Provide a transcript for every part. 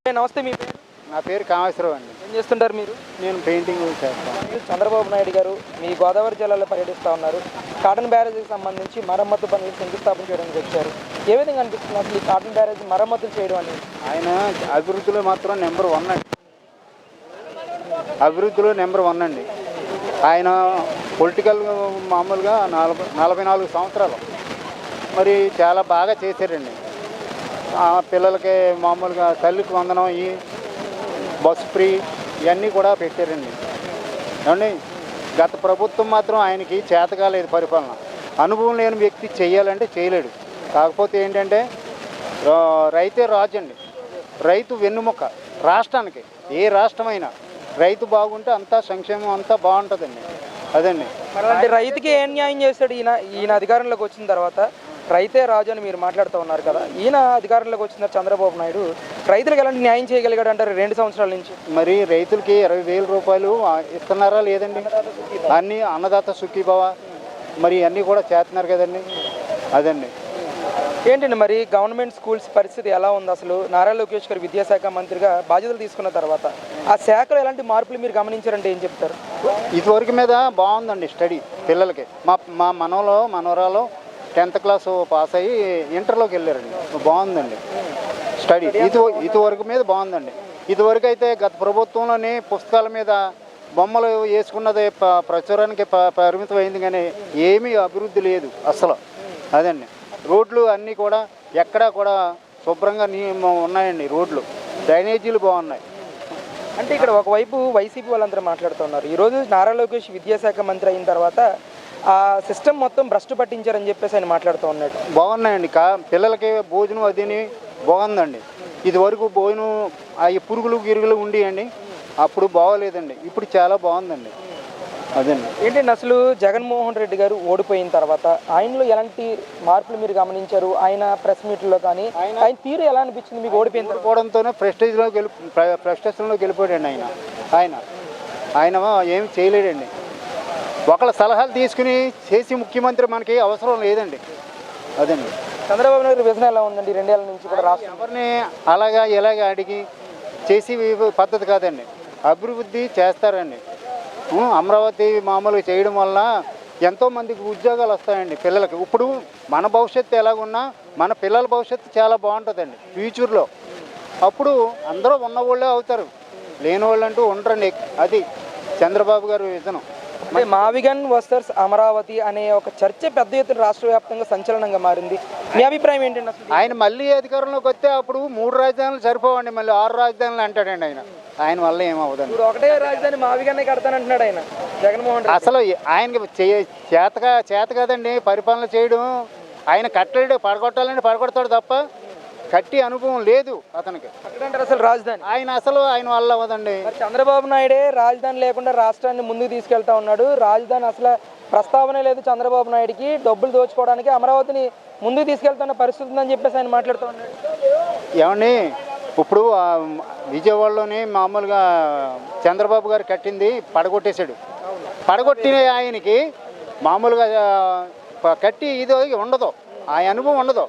నమస్తే, మీ పేరు? నా పేరు కామేశ్వరరావు అండి. ఏం చేస్తుంటారు మీరు? నేను పెయింటింగ్ చేస్తాను. చంద్రబాబు నాయుడు గారు మీ గోదావరి జిల్లాలో పర్యటిస్తూ ఉన్నారు. కాటన్ బ్యారేజీకి సంబంధించి మరమ్మతు పనులు శంకుస్థాపన చేయడానికి వచ్చారు. ఏ విధంగా అనిపిస్తుంది అసలు ఈ కాటన్ బ్యారేజీ మరమ్మతులు చేయడం అనేది? ఆయన అభివృద్ధిలో మాత్రం నెంబర్ 1 అండి. అభివృద్ధిలో నెంబర్ 1 అండి. ఆయన పొలిటికల్ మామూలుగా 44 సంవత్సరాలు మరి చాలా బాగా చేశారండి. పిల్లలకి మామూలుగా తల్లికి వందనం, ఈ బస్ ఫ్రీ ఇవన్నీ కూడా పెట్టారండి. ఏమండి, గత ప్రభుత్వం మాత్రం ఆయనకి చేత కాలేదు పరిపాలన. అనుభవం లేని వ్యక్తి చేయాలంటే చేయలేడు. కాకపోతే ఏంటంటే రైతే రాజు అండి. రైతు వెన్నుముక్క రాష్ట్రానికి. ఏ రాష్ట్రమైనా రైతు బాగుంటే అంతా సంక్షేమం అంతా బాగుంటుందండి. అదండి. అంటే రైతుకి ఏం న్యాయం చేస్తాడు ఈయన అధికారంలోకి వచ్చిన తర్వాత? రైతే రాజు అని మీరు మాట్లాడుతూ ఉన్నారు కదా, ఈయన అధికారంలోకి వచ్చిన చంద్రబాబు నాయుడు రైతులకు ఎలాంటి న్యాయం చేయగలిగాడు అంటారు 2 సంవత్సరాల నుంచి? మరి రైతులకి 20,000 రూపాయలు ఇస్తున్నారా లేదండి? అన్నీ అన్నదాత సుఖీభవ మరి అన్నీ కూడా చేస్తున్నారు కదండి. అదండి. ఏంటండి మరి గవర్నమెంట్ స్కూల్స్ పరిస్థితి ఎలా ఉంది? అసలు నారా లోకేష్ గారు విద్యాశాఖ మంత్రిగా బాధ్యతలు తీసుకున్న తర్వాత ఆ శాఖలో ఎలాంటి మార్పులు మీరు గమనించారంటే ఏం చెప్తారు? ఇదివరకు మీద బాగుందండి స్టడీ పిల్లలకి. మా మనవరాలు 10th క్లాస్ పాస్ అయ్యి ఇంటర్లోకి వెళ్ళారండి. బాగుందండి స్టడీ. ఇదివరకు మీద బాగుందండి. ఇదివరకు అయితే గత ప్రభుత్వంలోని పుస్తకాల మీద బొమ్మలు వేసుకున్నది ప్రచురానికి పరిమితం అయింది, కానీ ఏమీ అభివృద్ధి లేదు అసలు. అదండి. రోడ్లు అన్నీ కూడా ఎక్కడా కూడా శుభ్రంగా ఉన్నాయండి. రోడ్లు డ్రైనేజీలు బాగున్నాయి. అంటే ఇక్కడ ఒకవైపు వైసీపీ వాళ్ళందరూ మాట్లాడుతున్నారు, ఈరోజు నారా లోకేష్ విద్యాశాఖ మంత్రి అయిన తర్వాత ఆ సిస్టమ్ మొత్తం భ్రష్టు పట్టించారని చెప్పేసి ఆయన మాట్లాడుతూ ఉన్నాడు. బాగున్నాయండి. పిల్లలకి భోజనం అదిని బాగుందండి. ఇదివరకు భోజనం అవి పురుగులు గిరుగులు ఉండేయండి, అప్పుడు బాగోలేదండి. ఇప్పుడు చాలా బాగుందండి. అదండి. ఏంటంటే అసలు జగన్మోహన్ రెడ్డి గారు ఓడిపోయిన తర్వాత ఆయనలో ఎలాంటి మార్పులు మీరు గమనించారు? ఆయన ప్రెస్ మీట్లో కానీ ఆయన తీరు ఎలా అనిపించింది మీకు? ఓడిపోవడంతోనే ఫ్రస్ట్రేషన్లో గెలిపోయాడండి ఆయన ఏమి చేయలేడండి. ఒకళ్ళ సలహాలు తీసుకుని చేసి ముఖ్యమంత్రి మనకి అవసరం లేదండి. అదండి. చంద్రబాబు నాయుడు విజన్ ఎలా ఉందండి 2 ఏళ్ల నుంచి కూడా? రాష్ట్రం ఎవరిని అలాగా ఇలాగా అడిగి చేసి పద్ధతి కాదండి. అభివృద్ధి చేస్తారండి. అమరావతి మామూలుగా చేయడం వల్ల ఎంతోమందికి ఉద్యోగాలు వస్తాయండి పిల్లలకి. ఇప్పుడు మన భవిష్యత్తు ఎలాగున్నా మన పిల్లల భవిష్యత్తు చాలా బాగుంటుందండి ఫ్యూచర్లో. అప్పుడు అందరూ ఉన్నవాళ్ళే అవుతారు, లేని వాళ్ళు అంటూ ఉండరండి. అది చంద్రబాబు గారు విజనం. అంటే మావిగన్ వర్సెస్ అమరావతి అనే ఒక చర్చ పెద్ద ఎత్తున రాష్ట్ర వ్యాప్తంగా సంచలనంగా మారింది. మీ అభిప్రాయం ఏంటండి అసలు? ఆయన మళ్ళీ అధికారంలోకి వస్తే అప్పుడు 3 రాజధానులు సరిపోవండి, మళ్ళీ 6 రాజధానులు అంటాడండి ఆయన వల్ల ఏమవుదండి. ఇప్పుడు ఒకటే రాజధాని మావిగన్నే కడతానంటున్నాడు ఆయన జగన్మోహన్ రెడ్డి. అసలు ఆయనకి చేత కాదండి పరిపాలన చేయడం. ఆయన కట్టలేడు, పడగొట్టాలంటే పడగొడతాడు తప్ప కట్టి అనుభవం లేదు అతనికి. అసలు రాజధాని ఆయన వల్ల అవ్వదండి. చంద్రబాబు నాయుడే రాజధాని లేకుండా రాష్ట్రాన్ని ముందుకు తీసుకెళ్తా ఉన్నాడు. రాజధాని అసలు ప్రస్తావనే లేదు చంద్రబాబు నాయుడికి. డబ్బులు దోచుకోవడానికి అమరావతిని ముందుకు తీసుకెళ్తున్న పరిస్థితి ఉందని చెప్పేసి ఆయన మాట్లాడుతూ ఉన్నాడు. ఏమండి, ఇప్పుడు విజయవాడలోనే మామూలుగా చంద్రబాబు గారు కట్టింది పడగొట్టేశాడు. పడగొట్టిన ఆయనకి మామూలుగా కట్టి ఇది ఉండదు, ఆ అనుభవం ఉండదు.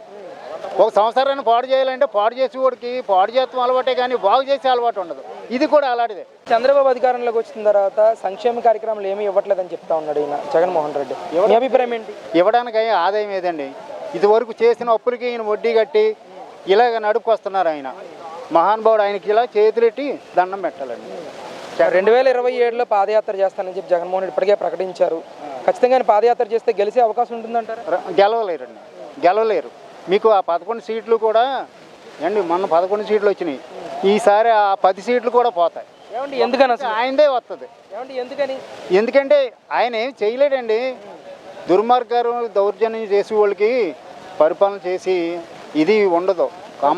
ఒక సంవత్సరాన్ని పాడు చేయాలంటే పాడు చేసేవాడికి పాడు చేస్తాం అలవాటే కానీ బాగు చేసే అలవాటు ఉండదు. ఇది కూడా అలాంటిదే. చంద్రబాబు అధికారంలోకి వచ్చిన తర్వాత సంక్షేమ కార్యక్రమాలు ఏమీ ఇవ్వట్లేదని చెప్తా ఉన్నాడు ఈయన జగన్మోహన్ రెడ్డి. మీ అభిప్రాయం ఏంటి? ఇవ్వడానికి ఆదాయం ఏదండి? ఇదివరకు చేసిన అప్పులకి ఈయన వడ్డీ కట్టి ఇలాగ నడుపుకొస్తున్నారు ఆయన. మహానుభావుడు, ఆయనకి ఇలా చేతులెట్టి దండం పెట్టాలండి. 2027లో పాదయాత్ర చేస్తానని చెప్పి జగన్మోహన్ రెడ్డి ఇప్పటికే ప్రకటించారు. ఖచ్చితంగా పాదయాత్ర చేస్తే గెలిచే అవకాశం ఉంటుందంటారా? గెలవలేరు. మీకు ఆ 11 సీట్లు కూడా అండి, మొన్న 11 సీట్లు వచ్చినాయి. ఈసారి ఆ 10 సీట్లు కూడా పోతాయి. ఎందుకని? అసలు ఆయనదే వస్తుంది. ఎందుకంటే ఆయన ఏం చేయలేడండి. దుర్మార్గారు దౌర్జన్యం చేసే వాళ్ళకి పరిపాలన చేసి ఇది ఉండదు.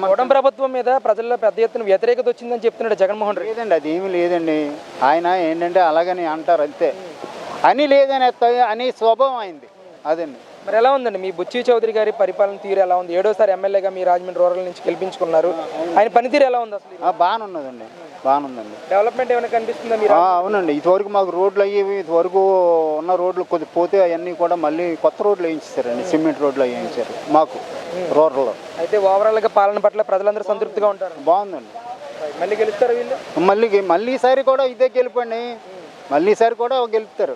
కూటమి ప్రభుత్వం మీద ప్రజల్లో పెద్ద ఎత్తున వ్యతిరేకత వచ్చిందని చెప్తున్నాడు జగన్మోహన్ రెడ్డి. లేదండి, అది ఏమీ లేదండి. ఆయన ఏంటంటే అలాగని అంటారు అంతే, అని లేదని అనే స్వభావం అయింది. అదండి. మరి ఎలా ఉందండి మీ బుచ్చి చౌదరి గారి పరిపాలన తీరు ఎలా ఉంది? 7వ సారి ఎమ్మెల్యేగా మీ రాజమండ్రి రూరల్ నుంచి గెలిపించుకున్నారు. ఆయన పనితీరు ఎలా ఉంది అసలు? బాగానుందండి. డెవలప్మెంట్ ఏమైనా కనిపిస్తుందా మీరు? అవునండి. ఇదివరకు మాకు రోడ్లు అయ్యేవి, ఇదివరకు ఉన్న రోడ్లు కొద్ది పోతే అవన్నీ కూడా మళ్ళీ కొత్త రోడ్లు వేయించారండి. సిమెంట్ రోడ్లు వేయించారు మాకు రూరల్లో. అయితే ఓవరాల్గా పాలన పట్ల ప్రజలందరూ సంతృప్తిగా ఉంటారు? బాగుందండి. మళ్ళీ గెలుస్తారు వీళ్ళు? మళ్ళీ ఈసారి కూడా ఇదే గెలుపండి, మళ్ళీ ఈసారి కూడా గెలుపుతారు.